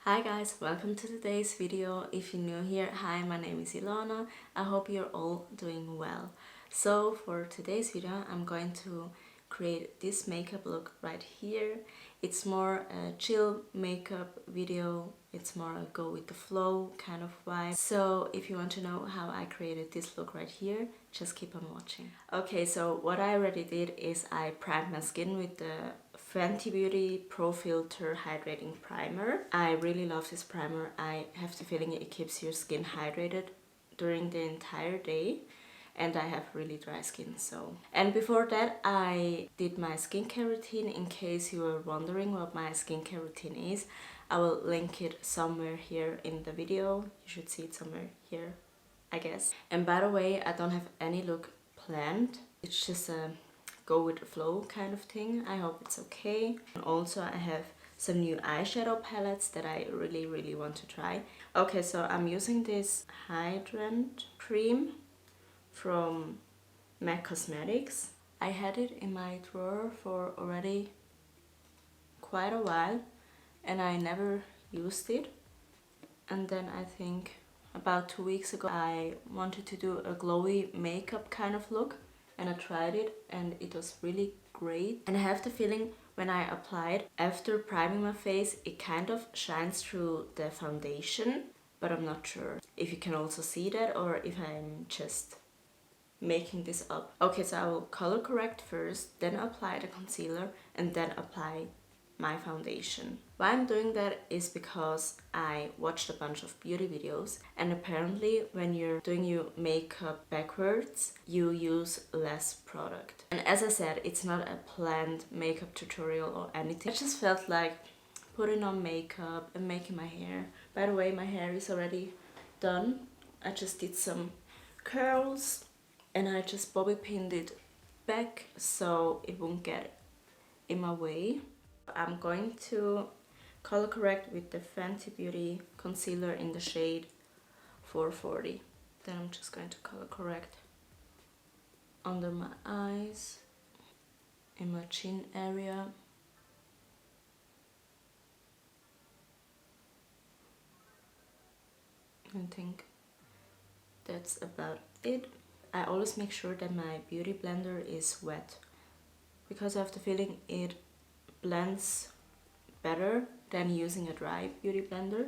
Hi guys, welcome to today's video. If you're new here, hi, my name is Ilona. I hope you're all doing well. So for today's video, I'm going to create this makeup look right here. It's more a chill makeup video. It's more a go with the flow kind of vibe. So if you want to know how I created this look right here, just keep on watching. Okay, so what I already did is I primed my skin with the Fenty Beauty Pro Filt'r Hydrating Primer. I really love this primer. I have the feeling it keeps your skin hydrated during the entire day. And I have really dry skin, so. And before that, I did my skincare routine. In case you were wondering what my skincare routine is, I will link it somewhere here in the video. You should see it somewhere here, I guess. And by the way, I don't have any look planned. It's just a go with the flow kind of thing. I hope it's okay. And also I have some new eyeshadow palettes that I really want to try. Okay, so I'm using this hydrant cream from MAC Cosmetics. I had it in my drawer for already quite a while and I never used it. And then I think about 2 weeks ago I wanted to do a glowy makeup kind of look and I tried it and it was really great. And I have the feeling when I applied after priming my face it kind of shines through the foundation, but I'm not sure if you can also see that or if I'm just making this up. Okay, so I will color correct first, then apply the concealer and then apply my foundation. Why I'm doing that is because I watched a bunch of beauty videos and apparently when you're doing your makeup backwards you use less product. And as I said, it's not a planned makeup tutorial or anything. I just felt like putting on makeup and making my hair. By the way, my hair is already done. I just did some curls and I just bobby pinned it back so it won't get in my way. I'm going to color correct with the Fenty Beauty concealer in the shade 440. Then I'm just going to color correct under my eyes, in my chin area. I think that's about it. I always make sure that my beauty blender is wet because I have the feeling it blends better than using a dry beauty blender.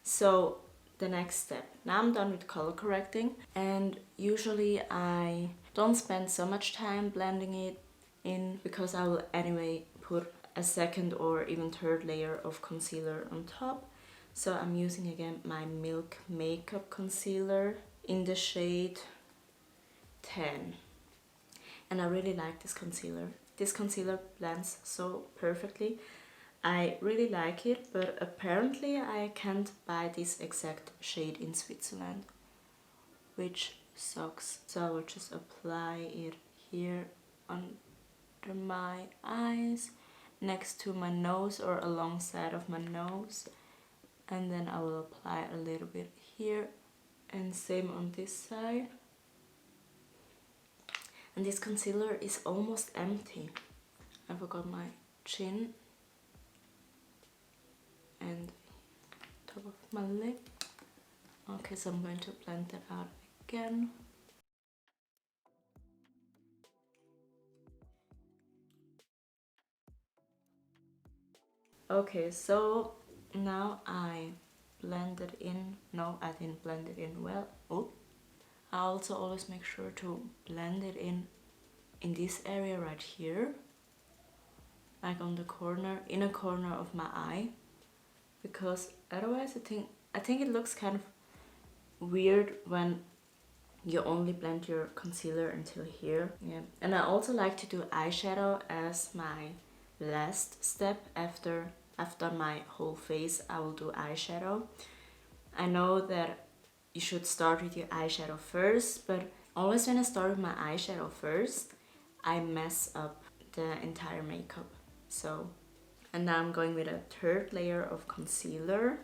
So the next step. Now I'm done with color correcting and usually I don't spend so much time blending it in because I will anyway put a second or even third layer of concealer on top. So I'm using again my Milk Makeup Concealer in the shade 10. And I really like this concealer. This concealer blends so perfectly. I really like it, but apparently I can't buy this exact shade in Switzerland, which sucks. So I will just apply it here under my eyes, next to my nose or alongside of my nose, and then I will apply a little bit here and same on this side. And this concealer is almost empty. I forgot my chin and top of my lip. Okay, so I'm going to blend that out again. Okay, so now I blended in. No, I didn't blend it in well. Oh, I also always make sure to blend it in this area right here, like on the corner, inner corner of my eye, because otherwise I think it looks kind of weird when you only blend your concealer until here. Yeah, and I also like to do eyeshadow as my last step. After I've done my whole face, I will do eyeshadow. I know that you should start with your eyeshadow first, but always when I start with my eyeshadow first, I mess up the entire makeup. So, and now I'm going with a third layer of concealer.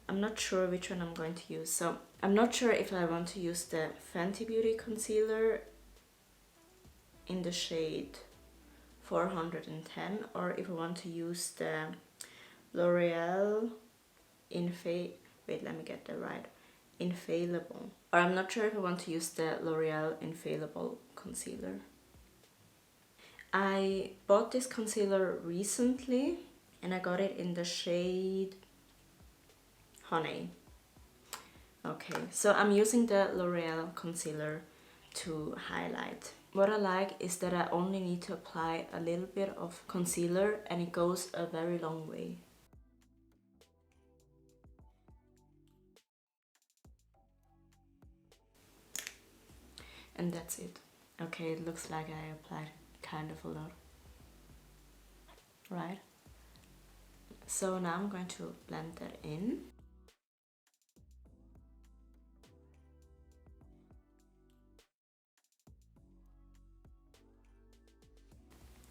I'm not sure which one I'm going to use. So I'm not sure if I want to use the Fenty Beauty concealer in the shade 410, or if I want to use the L'Oreal wait, let me get that right, Infallible, or I'm not sure if I want to use the L'Oreal Infallible concealer. I bought this concealer recently and I got it in the shade Honey. Okay, so I'm using the L'Oreal concealer to highlight. What I like is that I only need to apply a little bit of concealer and it goes a very long way. And that's it. Okay, it looks like I applied kind of a lot, right? So now I'm going to blend that in.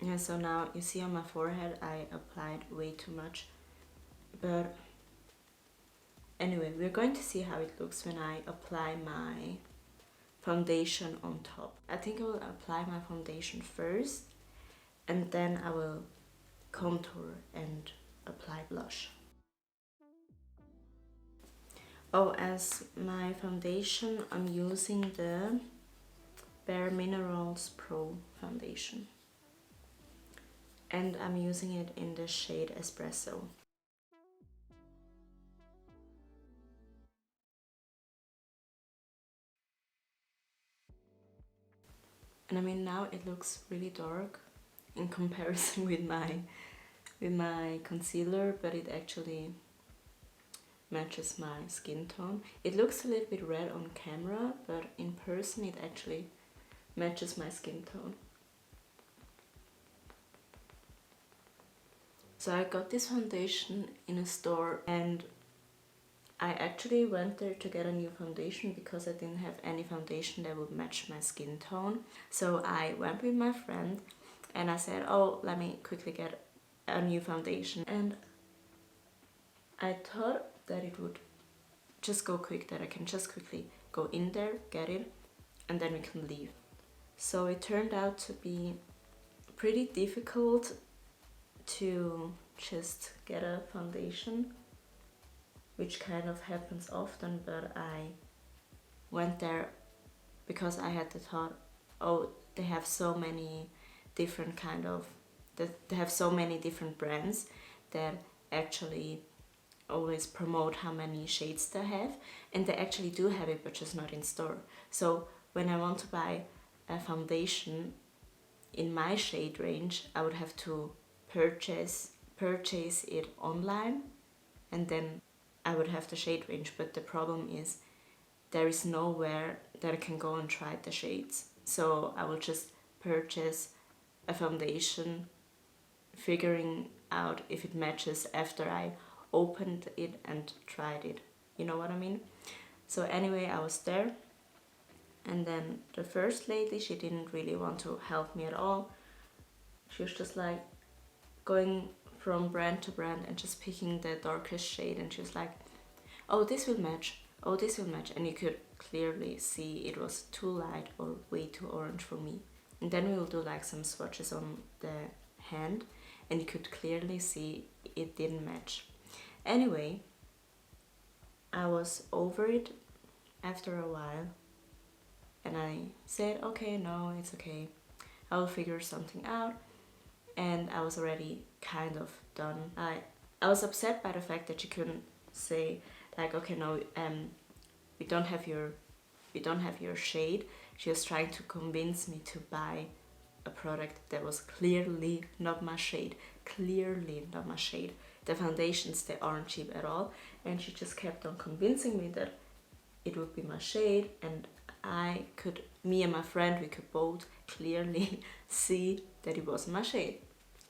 Yeah, so now you see on my forehead I applied way too much, but anyway, we're going to see how it looks when I apply my foundation on top. I think I will apply my foundation first and then I will contour and apply blush. Oh, as my foundation, I'm using the Bare Minerals Pro foundation. And I'm using it in the shade Espresso. And I mean, now it looks really dark in comparison with my concealer, but it actually matches my skin tone. It looks a little bit red on camera, but in person it actually matches my skin tone. So I got this foundation in a store and I actually went there to get a new foundation because I didn't have any foundation that would match my skin tone. So I went with my friend and I said, oh, let me quickly get a new foundation. And I thought that it would just go quick, that I can just quickly go in there, get it, and then we can leave. So it turned out to be pretty difficult to just get a foundation, which kind of happens often, but I went there because I had the thought, oh, they have so many different they have so many different brands that actually always promote how many shades they have, and they actually do have it, but just not in store. So when I want to buy a foundation in my shade range, I would have to purchase it online, and then I would have the shade range. But the problem is there is nowhere that I can go and try the shades. So I will just purchase a foundation, figuring out if it matches after I opened it and tried it. You know what I mean? So anyway, I was there, and then the first lady, she didn't really want to help me at all. She was just like going from brand to brand and just picking the darkest shade, and she was like, oh, this will match, oh, this will match, and you could clearly see it was too light or way too orange for me. And then we will do like some swatches on the hand, and you could clearly see it didn't match. Anyway, I was over it after a while, and I said, okay, no, it's okay, I will figure something out. And I was already kind of done. I was upset by the fact that she couldn't say like, okay, no, we don't have your shade. She was trying to convince me to buy a product that was clearly not my shade. Clearly not my shade. The foundations, they aren't cheap at all, and she just kept on convincing me that it would be my shade, and me and my friend, we could both clearly see that it wasn't my shade.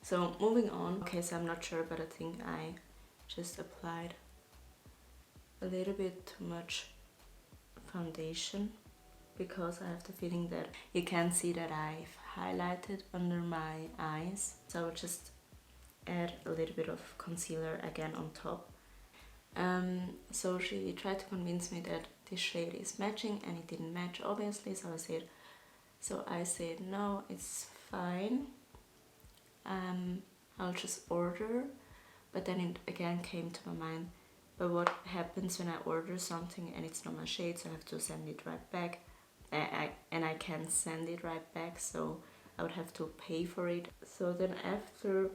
So moving on. Okay, so I'm not sure, but I think I just applied a little bit too much foundation because I have the feeling that you can see that I've highlighted under my eyes. So I will just add a little bit of concealer again on top. So she tried to convince me that this shade is matching, and it didn't match, obviously. So I said, So I said, no, it's fine. I'll just order. But then it again came to my mind, but what happens when I order something and it's not my shade, so I have to send it right back. And I can't send it right back, so I would have to pay for it. So then after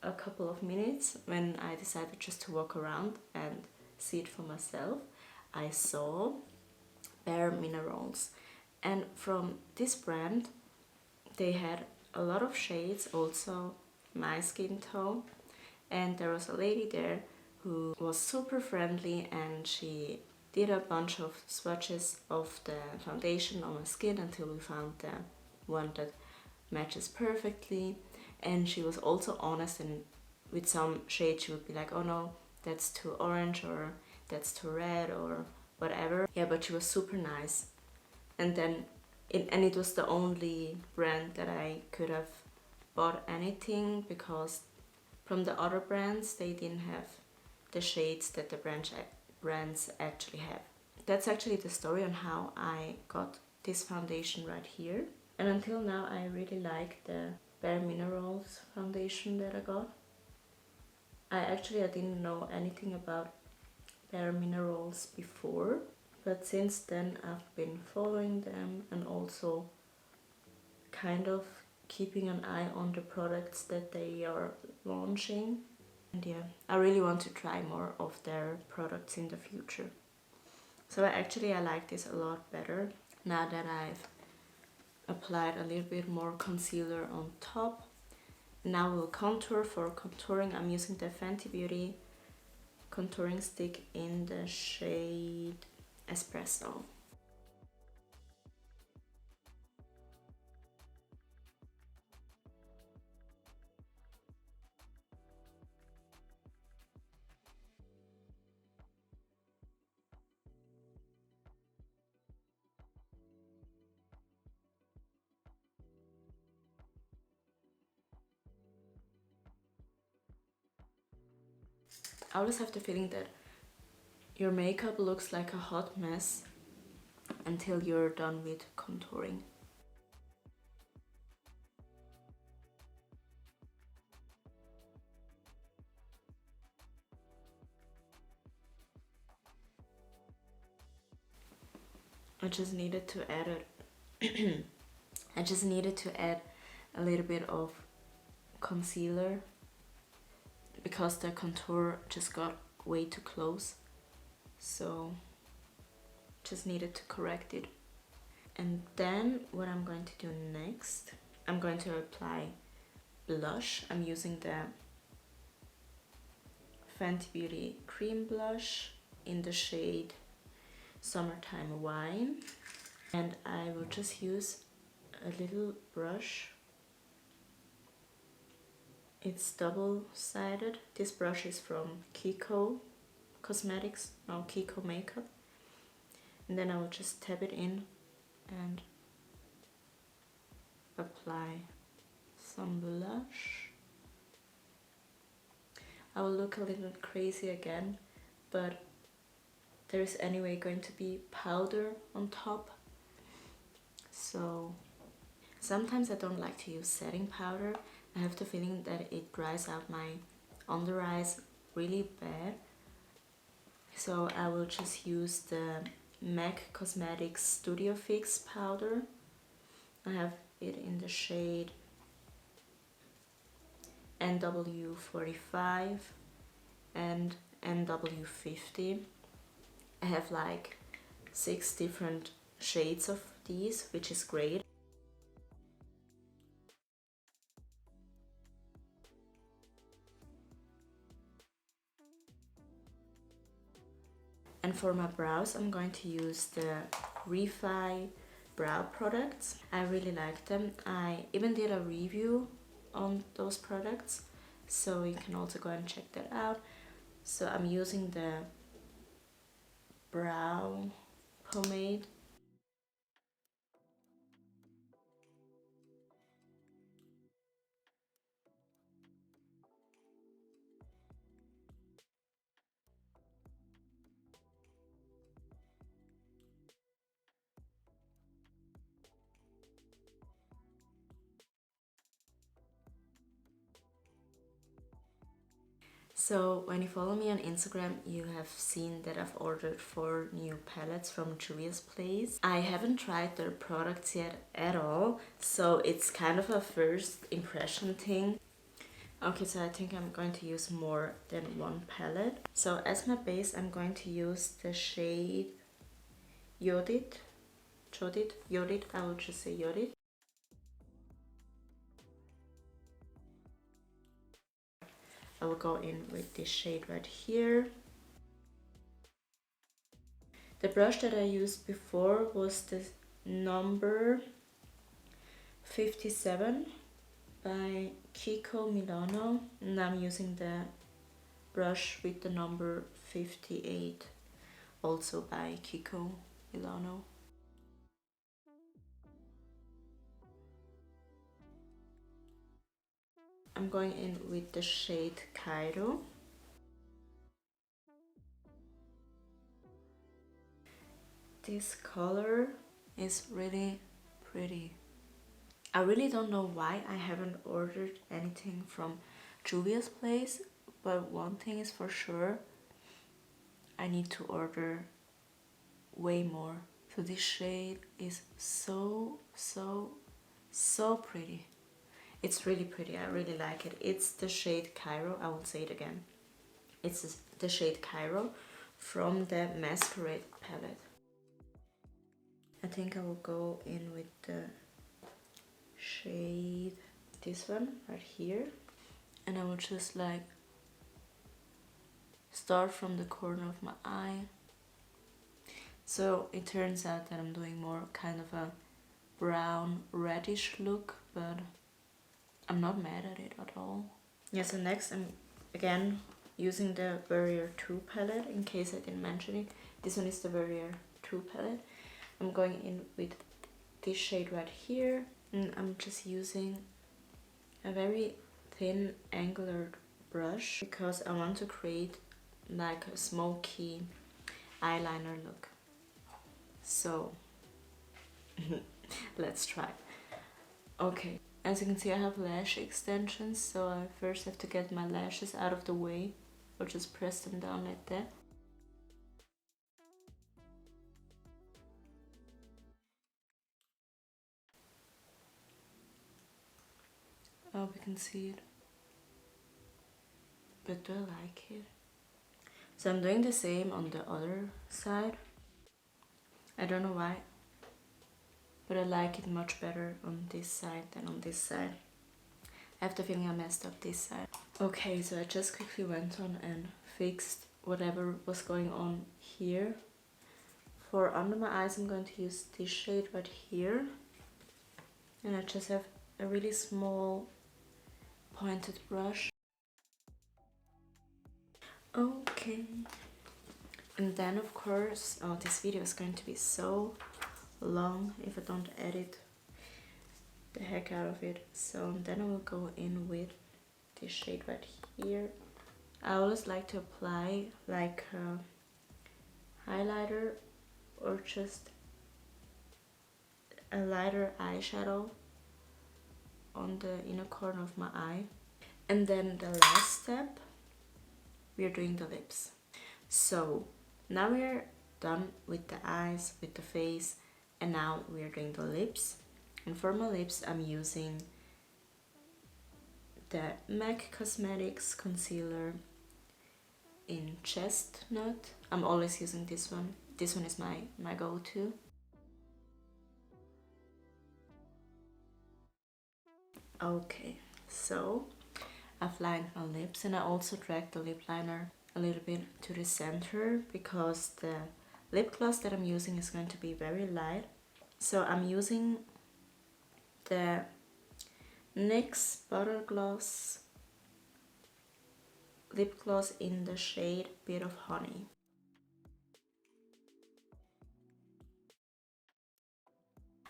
a couple of minutes, when I decided just to walk around and see it for myself, I saw Bare Minerals. And from this brand, they had a lot of shades, also my skin tone. And there was a lady there who was super friendly, and she did a bunch of swatches of the foundation on my skin until we found the one that matches perfectly. And she was also honest, and with some shades she would be like, oh no, that's too orange, or that's too red, or whatever. Yeah, but she was super nice. And then it was the only brand that I could have bought anything, because from the other brands they didn't have the shades that the brands actually have. That's actually the story on how I got this foundation right here. And until now I really like the Bare Minerals foundation that I got. I didn't know anything about Bare Minerals before, but since then I've been following them and also kind of keeping an eye on the products that they are launching. And yeah, I really want to try more of their products in the future. So I like this a lot better now that I've applied a little bit more concealer on top. Now we'll contour. For contouring, I'm using the Fenty Beauty contouring stick in the shade Espresso. I always have the feeling that your makeup looks like a hot mess until you're done with contouring. I just needed to add it. I just needed to add a little bit of concealer because the contour just got way too close, so just needed to correct it. And then what I'm going to do next, I'm going to apply blush. I'm using the Fenty Beauty cream blush in the shade Summertime Wine, and I will just use a little brush. It's double-sided. This brush is from Kiko Cosmetics, no, Kiko Makeup. And then I will just tap it in and apply some blush. I will look a little crazy again, but there is anyway going to be powder on top. So sometimes I don't like to use setting powder. I have the feeling that it dries out my under eyes really bad. So I will just use the MAC Cosmetics Studio Fix powder. I have it in the shade NW45 and NW50. I have like 6 different shades of these, which is great. And for my brows, I'm going to use the Refi brow products. I really like them. I even did a review on those products, so you can also go and check that out. So I'm using the brow pomade. So when you follow me on Instagram, you have seen that I've ordered 4 new palettes from Juvia's place. I haven't tried their products yet at all, so it's kind of a first impression thing. Okay, so I think I'm going to use more than one palette. So as my base, I'm going to use the shade Yodit, I would just say Yodit. I will go in with this shade right here. The brush that I used before was the number 57 by Milano, and I'm using the brush with the number 58, also by Milano. I'm going in with the shade Cairo. This color is really pretty. I really don't know why I haven't ordered anything from Juvia's place, but one thing is for sure, I need to order way more. So this shade is so pretty. It's really pretty, I really like it. It's the shade Cairo, I will say it again. It's the shade Cairo from the Masquerade palette. I think I will go in with the shade, this one right here, and I will just like start from the corner of my eye. So it turns out that I'm doing more kind of a brown reddish look, but I'm not mad at it at all. Yeah, so next I'm again using the Barrier 2 palette, in case I didn't mention it. This one is the Barrier 2 palette. I'm going in with this shade right here, and I'm just using a very thin angular brush because I want to create like a smoky eyeliner look. So let's try. Okay, as you can see, I have lash extensions, so I first have to get my lashes out of the way, or just press them down like that. I hope you can see it. But do I like it? So I'm doing the same on the other side. I don't know why, but I like it much better on this side than on this side. I have the feeling I messed up this side. Okay, so I just quickly went on and fixed whatever was going on here. For under my eyes, I'm going to use this shade right here. And I just have a really small pointed brush. Okay. And then of course, oh, this video is going to be so long if I don't edit the heck out of it. So then I will go in with this shade right here. I always like to apply like a highlighter or just a lighter eyeshadow on the inner corner of my eye. And then the last step, we are doing the lips. So now we are done with the eyes, with the face, and now we are doing the lips. And for my lips, I'm using the MAC Cosmetics concealer in Chestnut. I'm always using this one. This one is my go-to. Okay, so I've lined my lips, and I also dragged the lip liner a little bit to the center because the lip gloss that I'm using is going to be very light. So I'm using the NYX Butter Gloss lip gloss in the shade Bit of Honey.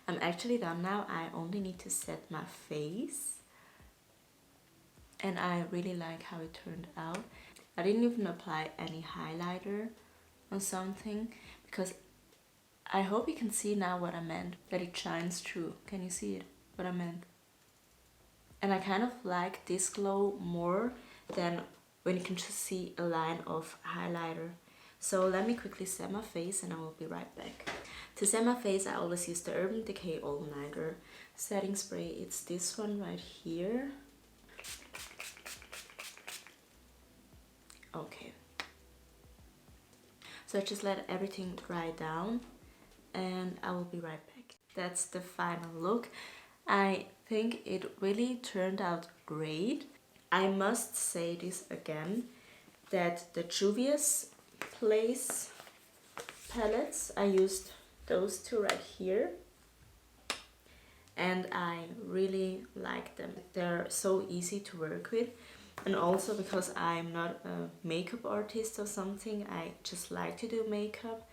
I'm actually done now. I only need to set my face, and I really like how it turned out. I didn't even apply any highlighter on something because I hope you can see now what I meant, that it shines through. Can you see it? What I meant? And I kind of like this glow more than when you can just see a line of highlighter. So let me quickly set my face and I will be right back. To set my face, I always use the Urban Decay All Nighter setting spray. It's this one right here. Okay. So I just let everything dry down and I will be right back. That's the final look. I think it really turned out great. I must say this again, that the Juvias Place palettes, I used those two right here and I really like them. They're so easy to work with, and also because I'm not a makeup artist or something, I just like to do makeup,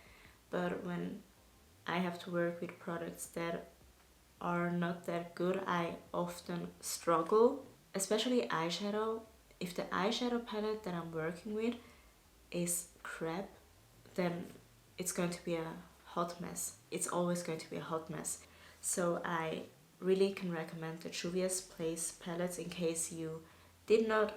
but when I have to work with products that are not that good, I often struggle, especially eyeshadow. If the eyeshadow palette that I'm working with is crap, then it's going to be a hot mess. It's always going to be a hot mess. So I really can recommend the Juvia's Place palettes in case you did not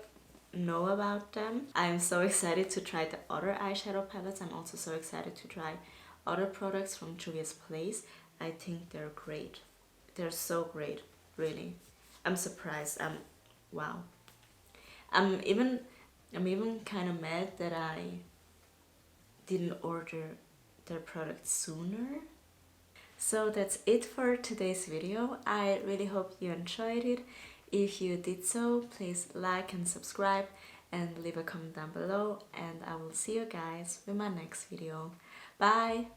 know about them. I'm so excited to try the other eyeshadow palettes. I'm also so excited to try other products from Juvia's Place. I think they're great. They're so great, really. I'm surprised. Wow. I'm even kind of mad that I didn't order their products sooner. So that's it for today's video. I really hope you enjoyed it. If you did so, please like and subscribe and leave a comment down below, and I will see you guys with my next video. Bye!